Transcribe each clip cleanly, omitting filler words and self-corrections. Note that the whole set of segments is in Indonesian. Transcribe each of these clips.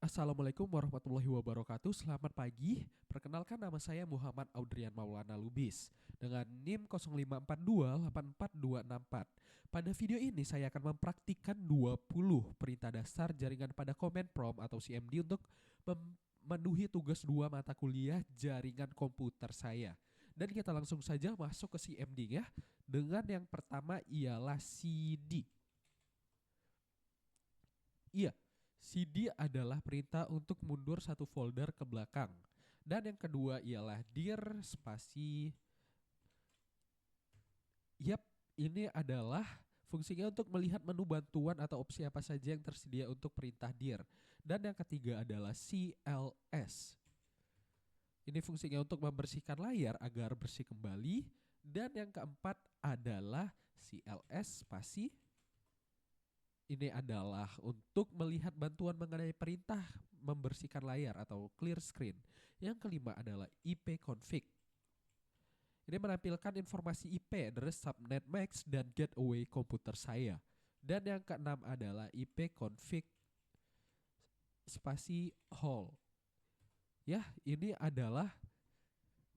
Assalamualaikum warahmatullahi wabarakatuh. Selamat pagi. Perkenalkan nama saya Muhammad Audrian Maulana Lubis dengan NIM 0542844264. Pada video ini saya akan mempraktikkan 20 perintah dasar jaringan pada Command Prompt atau CMD untuk memenuhi tugas 2 mata kuliah jaringan komputer saya. Dan kita langsung saja masuk ke CMD ya. Dengan yang pertama ialah CD. Iya, CD adalah perintah untuk mundur satu folder ke belakang. Dan yang kedua ialah dir spasi. Yap, ini adalah fungsinya untuk melihat menu bantuan atau opsi apa saja yang tersedia untuk perintah dir. Dan yang ketiga adalah CLS. Ini fungsinya untuk membersihkan layar agar bersih kembali. Dan yang keempat adalah CLS spasi. Ini adalah untuk melihat bantuan mengenai perintah membersihkan layar atau clear screen. Yang kelima adalah ipconfig. Ini menampilkan informasi IP, address, subnet, max, dan gateway komputer saya. Dan yang keenam adalah ipconfig spasi hall. Ya, ini adalah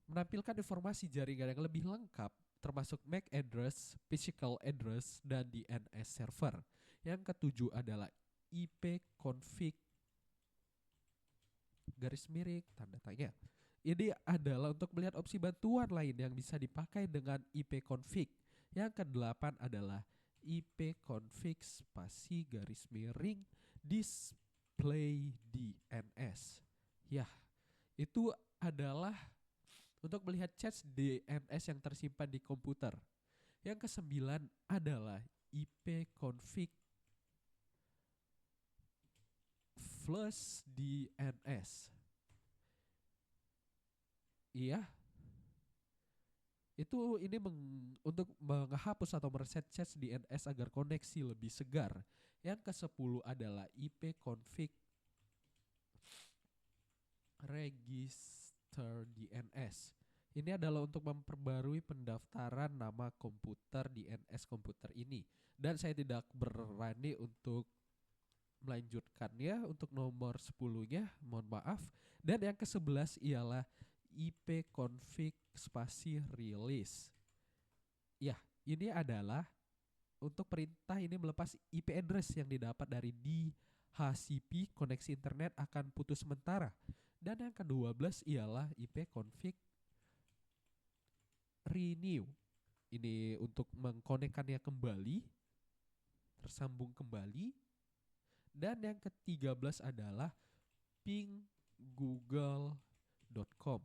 menampilkan informasi jaringan yang lebih lengkap termasuk MAC address, physical address, dan DNS server. Yang ketujuh adalah ipconfig garis miring tanda tanya. Ini adalah untuk melihat opsi bantuan lain yang bisa dipakai dengan ipconfig. Yang kedelapan adalah ipconfig spasi garis miring display DNS. Ya, itu adalah untuk melihat cache DNS yang tersimpan di komputer. Yang kesembilan adalah ipconfig flush DNS. Iya, itu ini untuk menghapus atau mereset cache DNS agar koneksi lebih segar. Yang ke-10 adalah ipconfig register DNS. Ini adalah untuk memperbarui pendaftaran nama komputer DNS komputer ini. Dan saya tidak berani untuk melanjutkannya untuk nomor 10-nya, mohon maaf. Dan yang ke-11 ialah ipconfig spasi release. Ya, ini adalah untuk perintah ini melepas IP address yang didapat dari DHCP, koneksi internet akan putus sementara. Dan yang ke-12 ialah ipconfig renew. Ini untuk mengkonekkannya kembali, tersambung kembali. Dan yang ke-13 adalah ping google.com.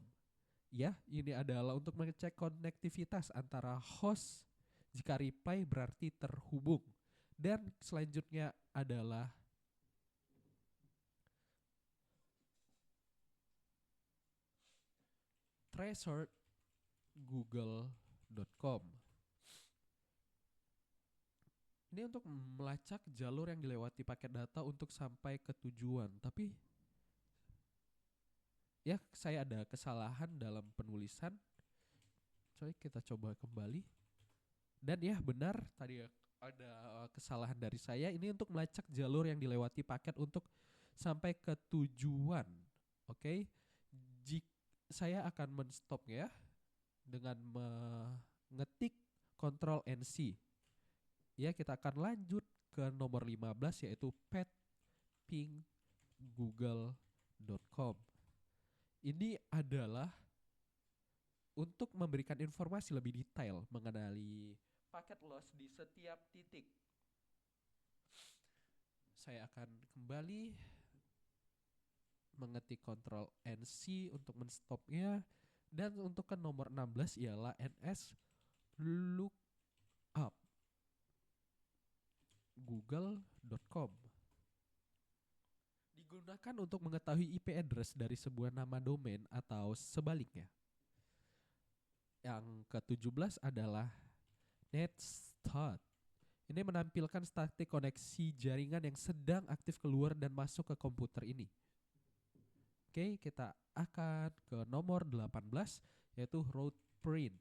Ya, ini adalah untuk mengecek konektivitas antara host. Jika reply berarti terhubung. Dan selanjutnya adalah threshold google.com. Ini untuk melacak jalur yang dilewati paket data untuk sampai ke tujuan. Tapi ya saya ada kesalahan dalam penulisan. Coba kita coba kembali. Dan ya benar tadi ada kesalahan dari saya. Ini untuk melacak jalur yang dilewati paket untuk sampai ke tujuan. Oke. Jika saya akan menstopnya dengan mengetik Ctrl NC. Ya, kita akan lanjut ke nomor 15 yaitu pet ping google.com. Ini adalah untuk memberikan informasi lebih detail mengenai paket loss di setiap titik. Saya akan kembali mengetik Ctrl NC untuk menstopnya. Dan untuk ke nomor 16 ialah ns lookup google.com. Digunakan untuk mengetahui IP address dari sebuah nama domain atau sebaliknya. Yang ke-17 adalah netstart. Ini menampilkan statik koneksi jaringan yang sedang aktif keluar dan masuk ke komputer ini. Oke, kita akan ke nomor 18 yaitu route print.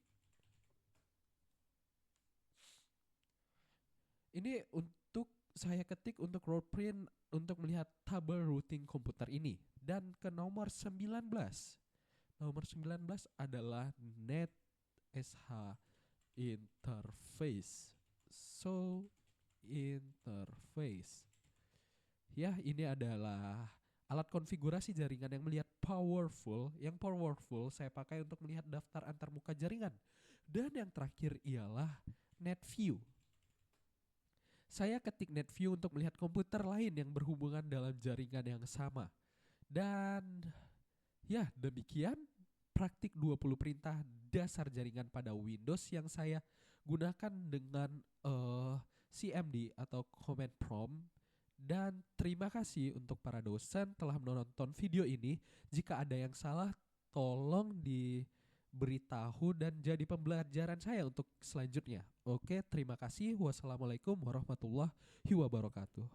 Ini untuk saya ketik untuk roll print untuk melihat tabel routing komputer ini. Dan ke nomor 19. Nomor 19 adalah net SH interface. So interface. Ya, ini adalah alat konfigurasi jaringan yang melihat powerful. Yang powerful saya pakai untuk melihat daftar antarmuka jaringan. Dan yang terakhir ialah NetView. Saya ketik NetView untuk melihat komputer lain yang berhubungan dalam jaringan yang sama. Dan ya, demikian praktik 20 perintah dasar jaringan pada Windows yang saya gunakan dengan CMD atau Command Prompt. Dan terima kasih untuk para dosen telah menonton video ini. Jika ada yang salah, tolong diberitahu dan jadi pembelajaran saya untuk selanjutnya. Oke, terima kasih. Wassalamualaikum warahmatullahi wabarakatuh.